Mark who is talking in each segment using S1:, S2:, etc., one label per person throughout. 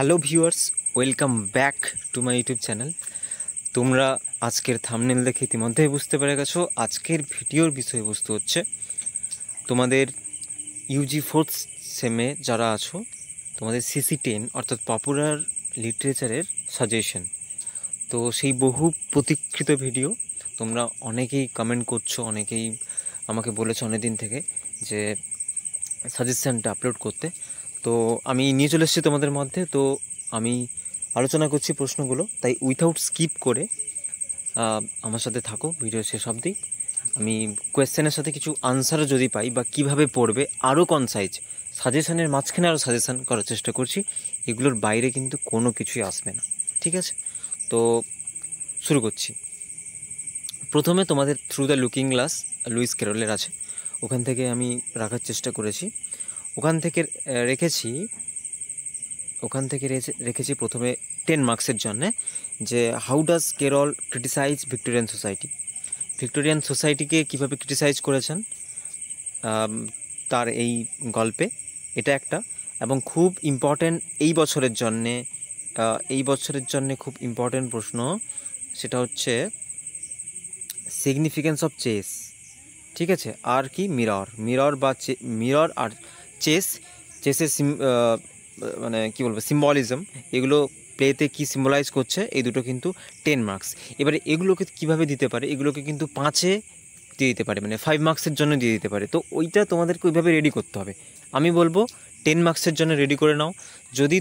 S1: Hello viewers, welcome back to my YouTube channel. তোমরা আজকের thumbnail দেখে ইতিমধ্যেই বুঝতে পেরে গেছো আজকের ভিডিওর বিষয়বস্তু হচ্ছে তোমাদের ইউজি ফোর্থ সেমে যারা আছো তোমাদের CC10 অর্থাৎ পপুলার লিটারেচারের সাজেশন। তো সেই বহু প্রতীক্ষিত ভিডিও তোমরা অনেকেই কমেন্ট করছো, অনেকেই আমাকে বলেছো অনেক দিন থেকে যে সাজেশনটা আপলোড করতে। তো আমি নিয়ে চলে এসেছি তোমাদের মধ্যে। তো আমি আলোচনা করছি প্রশ্নগুলো, তাই উইথাউট স্কিপ করে আমার সাথে থাকো ভিডিও শেষ অবধি। আমি কোয়েশ্চেনের সাথে কিছু আনসারও যদি পাই বা কিভাবে পড়বে আরও কনসাইজ, সাজেশনের মাঝখানে আরও সাজেশন করার চেষ্টা করছি। এগুলোর বাইরে কিন্তু কোনো কিছুই আসবে না, ঠিক আছে? তো শুরু করছি। প্রথমে তোমাদের through the looking glass Lewis ক্যারলের আছে, ওখান থেকে আমি রাখার চেষ্টা করেছি। ওখান থেকে রেখেছি প্রথমে 10 মার্কসের জন্যে যে how does Carroll criticise Victorian society. Victorian সোসাইটিকে কীভাবে ক্রিটিসাইজ করেছেন তার এই গল্পে, এটা একটা। এবং খুব ইম্পর্ট্যান্ট এই বছরের জন্যে খুব ইম্পর্ট্যান্ট প্রশ্ন, সেটা হচ্ছে সিগনিফিকেন্স অফ চেস, ঠিক আছে? আর কি মিরর আর চেসের মানে কী বলবো, সিম্বলিজম, এগুলো প্লেতে কী সিম্বলাইজ করছে, এই দুটো কিন্তু 10 মার্কস। এবারে এগুলোকে কীভাবে দিতে পারে, এগুলোকে কিন্তু 5-এ দিয়ে দিতে পারে, মানে 5 মার্কসের জন্য দিয়ে দিতে পারে। তো ওইটা তোমাদেরকে ওইভাবে রেডি করতে হবে। আমি বলবো 10 মার্কসের জন্য রেডি করে নাও। যদি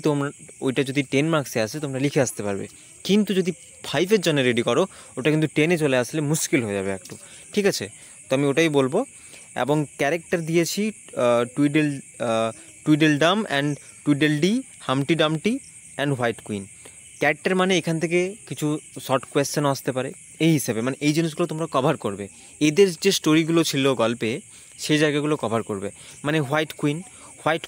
S1: ওইটা যদি 10 মার্কসে আসে তোমরা লিখে আসতে পারবে, কিন্তু যদি 5-এর জন্য রেডি করো ওটা কিন্তু 10-এ চলে আসলে মুশকিল হয়ে যাবে একটু, ঠিক আছে? তো আমি ওটাই বলবো। এবং ক্যারেক্টার দিয়েছি Tweedledum and Tweedledee, Humpty Dumpty and White Queen. Character মানে এখান থেকে কিছু শর্ট কোয়েশ্চেন আসতে পারে, এই হিসাবে মানে এই জিনিসগুলো তোমরা কভার করবে। এদের যে স্টোরিগুলো ছিল গল্পে সেই জায়গাগুলো কভার করবে। মানে হোয়াইট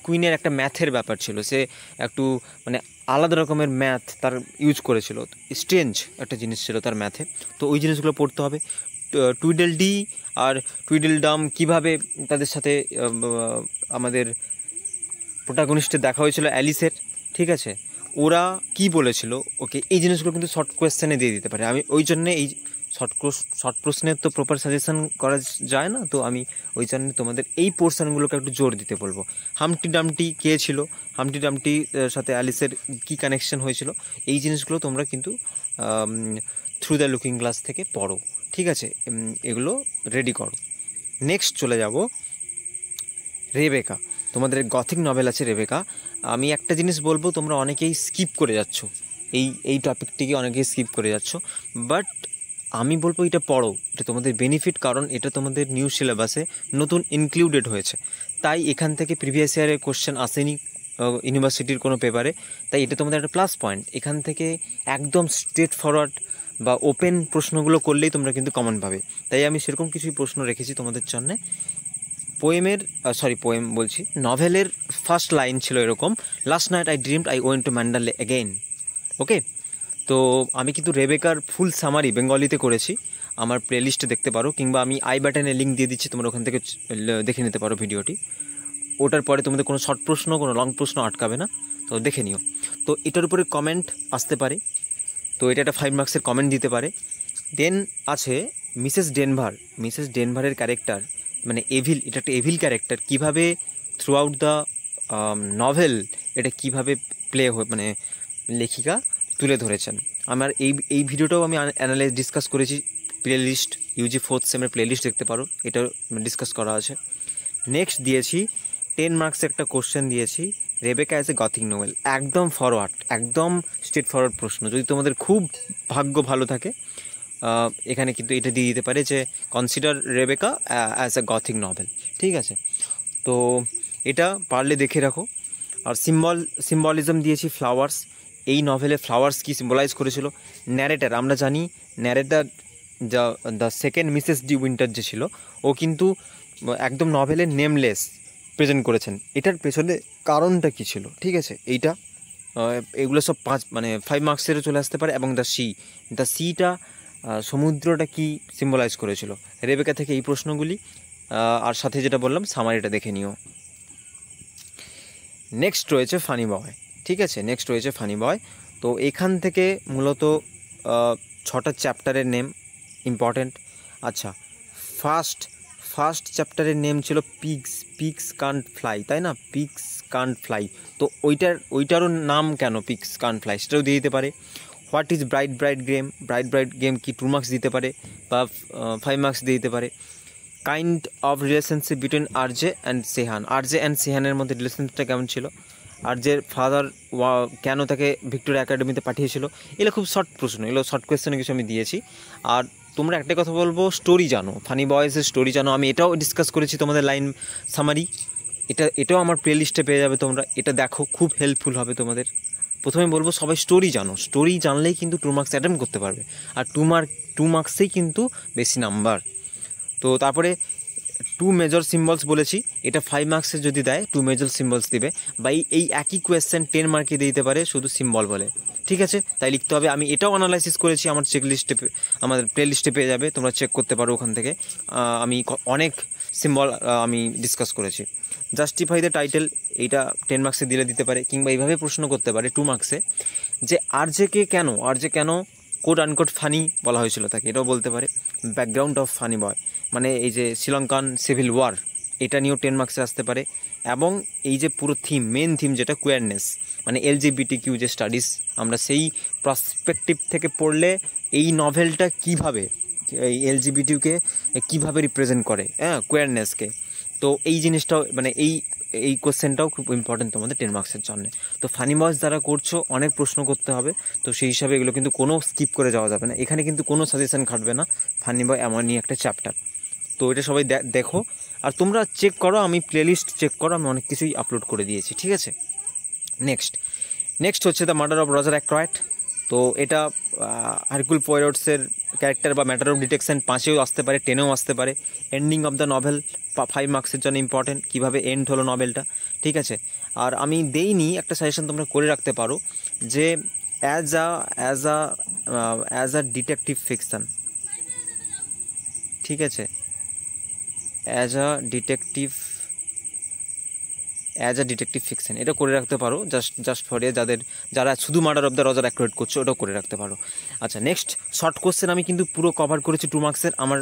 S1: কুইনের একটা ম্যাথের ব্যাপার ছিল, সে একটু মানে আলাদা রকমের ম্যাথ তার ইউজ করেছিল, স্ট্রেঞ্জ একটা জিনিস ছিল তার ম্যাথে। তো ওই জিনিসগুলো পড়তে হবে। টুইডেলডি আর টুইডেলডাম কীভাবে তাদের সাথে আমাদের প্রোটাগনিস্টের দেখা হয়েছিল অ্যালিসের, ঠিক আছে? ওরা কি বলেছিল, ওকে, এই জিনিসগুলো কিন্তু শর্ট কোয়েশ্চেনে দিয়ে দিতে পারে। আমি ওই জন্যে এই শর্ট প্রশ্নের তো প্রপার সাজেশন করা যায় না, তো আমি ওই জন্য তোমাদের এই পোর্শনগুলোকে একটু জোর দিতে বলবো। হামটি ডামটি কে ছিল, হামটি ডামটির সাথে অ্যালিসের কী কানেকশন হয়েছিল, এই জিনিসগুলো তোমরা কিন্তু থ্রু দ্য লুকিং গ্লাস থেকে পড়ো, ঠিক আছে? এগুলো রেডি করো। নেক্সট চলে যাব রেবেকা। তোমাদের গথিক নভেল আছে রেবেকা। আমি একটা জিনিস বলবো, তোমরা অনেকেই স্কিপ করে যাচ্ছ এই টপিকটিকে, অনেকেই স্কিপ করে যাচ্ছ, বাট আমি বলবো এটা পড়ো, এটা তোমাদের বেনিফিট, কারণ এটা তোমাদের নিউ সিলেবাসে নতুন ইনক্লুডেড হয়েছে। তাই এখান থেকে প্রিভিয়াস ইয়ারের কোশ্চেন আসেনি ইউনিভার্সিটির কোনো পেপারে, তাই এটা তোমাদের একটা প্লাস পয়েন্ট। এখান থেকে একদম স্ট্রেট ফরওয়ার্ড বা ওপেন প্রশ্নগুলো করলেই তোমরা কিন্তু কমন পাবে। তাই আমি সেরকম কিছুই প্রশ্ন রেখেছি তোমাদের জন্যে। নভেলের ফার্স্ট লাইন ছিল এরকম, last night I dreamed I went to Mandalay again. Okay, তো আমি কিন্তু রেবেকার ফুল সামারি বেঙ্গলিতে করেছি, আমার প্লেলিস্টে দেখতে পারো, কিংবা আমি আই বাটনে লিঙ্ক দিয়ে দিচ্ছি, তোমরা ওখান থেকে দেখে নিতে পারো ভিডিওটি। ওটার পরে তোমাদের কোনো শর্ট প্রশ্ন, কোনো লং প্রশ্ন আটকাবে না, তো দেখে নিও। তো এটার উপরে কমেন্ট আসতে পারে, তো এটা একটা 5 মার্কসের কমেন্ট দিতে পারে। দেন আছে মিসেস ডেনভারের ক্যারেক্টার, মানে এভিল, এটা একটা এভিল ক্যারেক্টার, কীভাবে থ্রু আউট দ্য নভেল এটা কীভাবে মানে লেখিকা তুলে ধরেছেন। আমার এই ভিডিওটাও আমি ডিসকাস করেছি, প্লেলিস্ট ইউজি ফোর্থ সেমের প্লেলিস্ট দেখতে পারো, এটা ডিসকাস করা আছে। নেক্সট দিয়েছি 10 মার্কসের একটা কোশ্চেন দিয়েছি, Rebecca as a gothic novel, একদম ফরওয়ার্ড, একদম স্ট্রেট ফরওয়ার্ড প্রশ্ন। যদি তোমাদের খুব ভাগ্য ভালো থাকে এখানে কিন্তু এটা দিয়ে দিতে পারে যে consider Rebecca as a gothic novel, ঠিক আছে? তো এটা পারলে দেখে রাখো। আর সিম্বলিজম দিয়েছি ফ্লাওয়ার্স, এই নভেলে ফ্লাওয়ার্স কী সিম্বলাইজ করেছিল। ন্যারেটার, আমরা জানি narrator the second Mrs D winter যে ছিল, ও কিন্তু একদম নভেলে নেমলেস প্রেজেন্ট করেছেন। এটার পেছনে কারণটা কী ছিল, ঠিক আছে? এগুলো সব 5 মার্কসেরও চলে আসতে পারে। এবং দ্য সিটা, সমুদ্রটা কি সিম্বলাইজ করেছিল রেবেকা থেকে, এই প্রশ্নগুলি। আর সাথে যেটা বললাম সামারিটা দেখে নিও। নেক্সট রয়েছে ফানি বয়। ঠিক আছে, নেক্সট রয়েছে ফানি বয়। তো এখান থেকে মূলত 6টা চ্যাপ্টারের নেম ইম্পর্টেন্ট। আচ্ছা, ফার্স্ট চ্যাপ্টারের নেম ছিল পিগস কান্ট ফ্লাই, তাই না? Pigs can't fly. তো ওইটারও নাম কেন পিগস কান্ট ফ্লাই সেটাও দিয়ে দিতে পারে। হোয়াট ইজ ব্রাইট গেম কি 2 মার্কস দিতে পারে বা 5 মার্কস দিয়ে দিতে পারে। Kind of relationship between RJ and সেহানের মধ্যে রিলেশনশিপটা কেমন ছিল, আরজের ফাদার কেন তাকে ভিক্টোরিয়া একাডেমিতে পাঠিয়েছিল। এগুলো খুব শর্ট প্রশ্ন, এগুলো শর্ট কোয়েশ্চেনে কিছু আমি দিয়েছি। আর তোমরা একটা কথা বলবো, স্টোরি জানো, ফানি বয়েজের স্টোরি জানো। আমি এটাও ডিসকাস করেছি তোমাদের লাইন সামারি, এটাও আমার প্লে লিস্টে পেয়ে যাবে তোমরা। এটা দেখো, খুব হেল্পফুল হবে তোমাদের। প্রথমে বলবো সবাই স্টোরি জানো, স্টোরি জানলেই কিন্তু 2 মার্কস অ্যাটেম্প করতে পারবে। আর 2 মার্কসেই কিন্তু বেশি নাম্বার। তো তারপরে 2 মেজর সিম্বলস বলেছি, এটা 5 মার্কসে যদি দেয় 2 মেজর সিম্বলস দিবে, বা এই একই কোয়েশ্চেন 10 মার্কে দিয়ে দিতে পারে শুধু সিম্বল বলে। ঠিক আছে, তাই লিখতে হবে। আমি এটাও অ্যানালাইসিস করেছি, আমার আমাদের প্লে লিস্টে পেয়ে যাবে, তোমরা চেক করতে পারো ওখান থেকে। আমি অনেক সিম্বল আমি ডিসকাস করেছি। জাস্টিফাই দ্য টাইটেল, এইটা 10 মার্কসে দিতে পারে, কিংবা এইভাবে প্রশ্ন করতে পারে 2 মার্কসে, যে আরজে কেন কোট আনকোট ফানি বলা হয়েছিল তাকে, এটাও বলতে পারে। ব্যাকগ্রাউন্ড অফ ফানি বয়, মানে এই যে শ্রীলঙ্কান সিভিল ওয়ার, এটা নিয়েও 10 মার্কসে আসতে পারে। এবং এই যে পুরো মেন থিম যেটা কোয়ারনেস, মানে LGBTQ যে স্টাডিজ, আমরা সেই পার্সপেক্টিভ থেকে পড়লে এই নভেলটা কীভাবে এই LGBTকে কীভাবে রিপ্রেজেন্ট করে, কোয়ারনেসকে। তো এই জিনিসটাও, মানে এই কোশ্চেনটাও খুব ইম্পর্টেন্ট তোমাদের 10 মার্কসের জন্য। তো ফানি বয়েস যারা করছো, অনেক প্রশ্ন করতে হবে, তো সেই হিসাবে এগুলো কিন্তু কোনো স্কিপ করে যাওয়া যাবে না। এখানে কিন্তু কোনো সাজেশন খাটবে না, ফানি বয় এমনই একটা চ্যাপ্টার। তো এটা সবাই দেখো, আর তোমরা চেক করো, আমি প্লেলিস্ট চেক করো, আমি অনেক কিছুই আপলোড করে দিয়েছি। ঠিক আছে, নেক্সট হচ্ছে দ্য মার্ডার অফ রজার অ্যাক্রয়েড। তো এটা হারকুল পোয়ারোটসের ক্যারেক্টার বা ম্যাটার অফ ডিটেকশন 5এও আসতে পারে, 10এও আসতে পারে। এন্ডিং অফ দ্য নভেল 5 মার্কসের জন্য ইম্পর্টেন্ট, কীভাবে এন্ড হলো নভেলটা। ঠিক আছে, আর আমি দেইনি, একটা সাজেশন তোমরা করে রাখতে পারো, যে অ্যাজ আ ডিটেকটিভ ফিকশন, ঠিক আছে, অ্যাজ আ ডিটেকটিভ ফিকশন, এটা করে রাখতে পারো, জাস্ট ফর যারা শুধু মার্ডার অফ দ্য রজার অ্যাক্রয়েড করছো, ওটাও করে রাখতে পারো। আচ্ছা, নেক্সট শর্ট কোশ্চেন আমি কিন্তু পুরো কভার করেছি 2 মার্কসের। আমার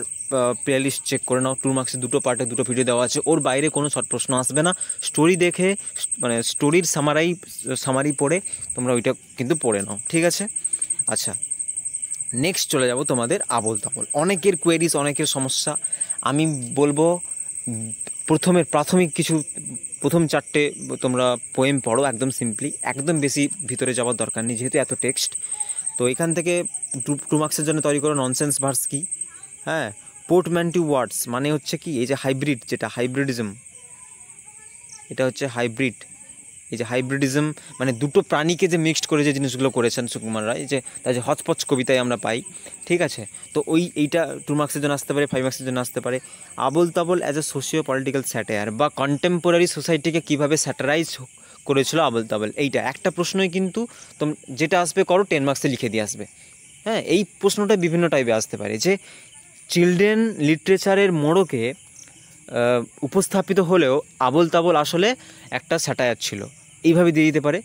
S1: প্লে লিস্ট চেক করে নাও, 2 মার্কসের 2 পার্টে 2 ভিডিও দেওয়া আছে, ওর বাইরে কোনো শর্ট প্রশ্ন আসবে না। স্টোরি দেখে, মানে স্টোরির সামারি পড়ে তোমরা ওইটা কিন্তু পড়ে নাও। ঠিক আছে, আচ্ছা, নেক্সট চলে যাব তোমাদের আবোল তাবোল। অনেকের কোয়েরিজ, অনেকের সমস্যা। আমি বলবো প্রথম 4টে তোমরা পোয়েম পড়ো, একদম সিম্পলি, একদম বেশি ভিতরে যাওয়ার দরকার নেই, যেহেতু এত টেক্সট। তো এখান থেকে 2 মার্কসের জন্য তৈরি করো ননসেন্স ভার্স কি, হ্যাঁ, পোর্টম্যান্টিউ ওয়ার্ডস মানে হচ্ছে কি, এই যে হাইব্রিডিজম, এটা হচ্ছে হাইব্রিড। এই যে হাইব্রিডিজম মানে দুটো প্রাণীকে যে মিক্সড করে যে জিনিসগুলো করেছেন সুকুমার রায়, যে তার যে হচপচ কবিতায় আমরা পাই। ঠিক আছে, তো এইটা 2 মার্কসের জন্য আসতে পারে, 5 মার্কসের জন্য আসতে পারে। Abol Tabol as a socio political satire, বা কন্টেম্পোরারি সোসাইটিকে কীভাবে স্যাটারাইজ করেছিল আবোল তাবোল, এইটা একটা প্রশ্নই কিন্তু যেটা আসবে করো 10 মার্কসে লিখে দিয়ে আসবে। হ্যাঁ, এই প্রশ্নটা বিভিন্ন টাইপে আসতে পারে, যে চিলড্রেন লিটারেচারের মোড়কে উপস্থাপিত হলেও আবোল তাবোল আসলে একটা স্যাটায়ার ছিল, এইভাবে দিয়ে দিতে পারে।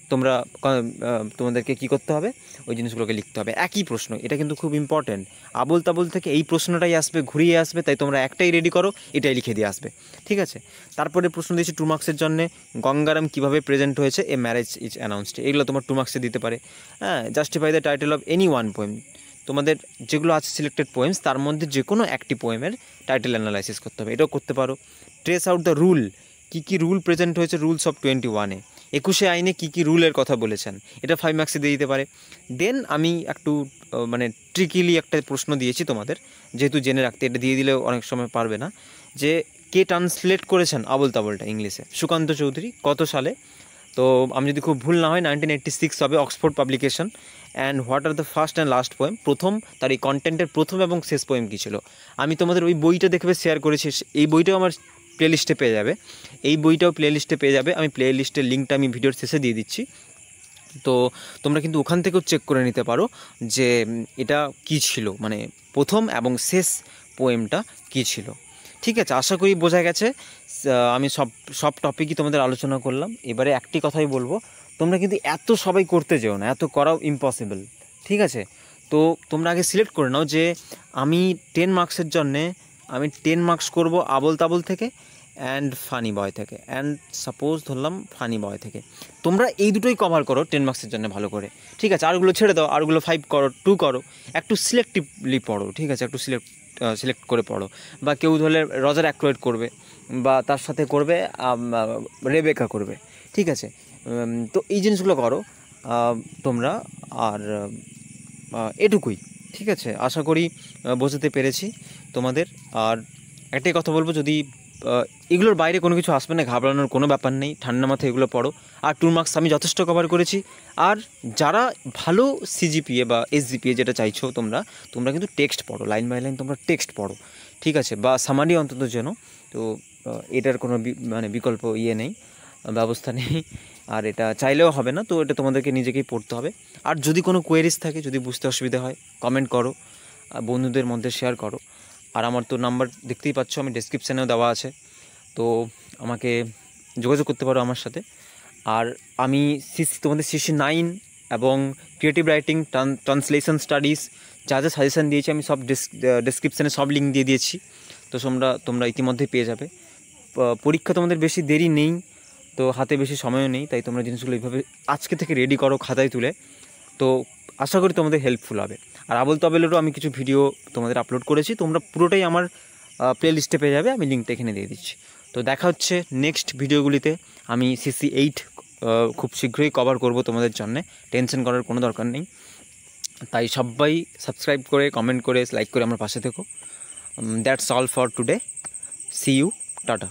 S1: তোমাদেরকে কী করতে হবে, ওই জিনিসগুলোকে লিখতে হবে। একই প্রশ্ন, এটা কিন্তু খুব ইম্পর্ট্যান্ট। আবোল তাবোল থেকে এই প্রশ্নটাই আসবে, ঘুরিয়ে আসবে, তাই তোমরা একটাই রেডি করো, এটাই লিখে দিয়ে আসবে। ঠিক আছে, তারপরে প্রশ্ন দিয়েছি 2 মার্কসের জন্যে, গঙ্গারাম কীভাবে প্রেজেন্ট হয়েছে, এ ম্যারেজ ইজ অ্যানাউন্সড, এগুলো তোমার 2 মার্কসে দিতে পারে। হ্যাঁ, justify the title of any one poem, তোমাদের যেগুলো আছে সিলেক্টেড পোয়েমস, তার মধ্যে যে কোনো একটি পোয়েমের টাইটেল অ্যানালাইসিস করতে হবে, এটাও করতে পারো। ট্রেস আউট দ্য রুল, কী রুল প্রেজেন্ট হয়েছে রুলস অফ 21-এ, 21 আইনে কী রুলের কথা বলেছেন, এটা 5 মার্কসে দিয়ে দিতে পারে। দেন আমি একটু মানে ট্রিকিলি একটা প্রশ্ন দিয়েছি তোমাদের, যেহেতু জেনে রাখতে, এটা দিয়ে দিলেও অনেক সময় পারবে না, যে কে ট্রান্সলেট করেছেন আবোল তাবোলটা ইংলিশে, সুকান্ত চৌধুরী, কত সালে। তো আমি যদি খুব ভুল না হয় 1986 হবে, Oxford publication. And what are the first and last poem, তার এই কন্টেন্টের প্রথম এবং শেষ পোয়েম কী ছিল। আমি তোমাদের ওই বইটা দেখবে শেয়ার করেছি, এই বইটাও আমার প্লেলিস্টে পেয়ে যাবে, আমি প্লেলিস্টের লিঙ্কটা আমি ভিডিওর শেষে দিয়ে দিচ্ছি। তো তোমরা কিন্তু ওখান থেকেও চেক করে নিতে পারো যে এটা কী ছিল, মানে প্রথম এবং শেষ পোয়েমটা কী ছিল। ঠিক আছে, আশা করি বোঝা গেছে। আমি সব টপিকই তোমাদের আলোচনা করলাম। এবারে একটি কথাই বলবো, তোমরা কিন্তু এত সবাই করতে যেও না, এত করাও ইম্পসিবল, ঠিক আছে? তো তোমরা আগে সিলেক্ট করে নাও যে আমি 10 মার্কসের জন্যে আমি 10 মার্কস করবো আবল তাবল থেকে অ্যান্ড ফানি বয় থেকে, অ্যান্ড সাপোজ ধরলাম ফানি বয় থেকে। তোমরা এই দুটোই কভার করো 10 মার্কসের জন্য ভালো করে, ঠিক আছে? আরগুলো ছেড়ে দাও, আরগুলো 5 করো, 2 করো, একটু সিলেক্টিভলি পড়ো, ঠিক আছে? একটু সিলেক্ট করে পড়ো। বা কেউ ধরলে রজার অ্যাক্রয়েড করবে, বা তার সাথে করবে রেবেকা করবে, ঠিক আছে? তো এই জিনিসগুলো করো তোমরা। আর এটুকুই, ঠিক আছে? আশা করি বোঝাতে পেরেছি তোমাদের। আর একটাই কথা বলবো, যদি এগুলোর বাইরে কোনো কিছু আসবে না, ঘাবড়ানোর কোনো ব্যাপার নেই, ঠান্ডা মাথায় এগুলো পড়ো। আর 2 মার্কস আমি যথেষ্ট কভার করেছি। আর যারা ভালো সিজিপিএ বা এসজিপিএ যেটা চাইছো তোমরা কিন্তু টেক্সট পড়ো, লাইন বাই লাইন তোমরা টেক্সট পড়ো, ঠিক আছে? বা সামারি অন্তত যেন। তো এটার কোনো মানে বিকল্প নেই, ব্যবস্থা নেই। আর এটা চাইলেও হবে না, তো এটা তোমাদেরকে নিজেকেই পড়তে হবে। আর যদি কোনো কোয়েরিজ থাকে, যদি বুঝতে অসুবিধা হয়, কমেন্ট করো, বন্ধুদের মধ্যে শেয়ার করো। আর আমার তো নাম্বার দেখতেই পাচ্ছ, আমি ডেসক্রিপশানেও দেওয়া আছে, তো আমাকে যোগাযোগ করতে পারো আমার সাথে। আর আমি তোমাদের CC9 এবং ক্রিয়েটিভ রাইটিং, ট্রান্সলেশন স্টাডিজ যা যা সাজেশান দিয়েছি আমি সব ডেসক্রিপশানে সব লিঙ্ক দিয়ে দিয়েছি, তো তোমরা ইতিমধ্যেই পেয়ে যাবে। পরীক্ষা তোমাদের বেশি দেরি নেই, তো হাতে বেশি সময়ও নেই, তাই তোমরা জিনিসগুলো এইভাবে আজকে থেকে রেডি করো খাতায় তুলে। তো আশা করি তোমাদের হেল্পফুল হবে। আর আবল তাবলেরও আমি কিছু ভিডিও তোমাদের আপলোড করেছি, তোমরা পুরোটাই আমার প্লে লিস্টে পেয়ে যাবে, আমি লিঙ্কটা এখানে দিয়ে দিচ্ছি। তো দেখা হচ্ছে নেক্সট ভিডিওগুলিতে। আমি CC8 খুব শীঘ্রই কভার করব তোমাদের জন্যে, টেনশন করার কোনো দরকার নেই। তাই সবাই সাবস্ক্রাইব করে, কমেন্ট করে, লাইক করে আমার পাশে থেকো। That's all for today. See you, tata.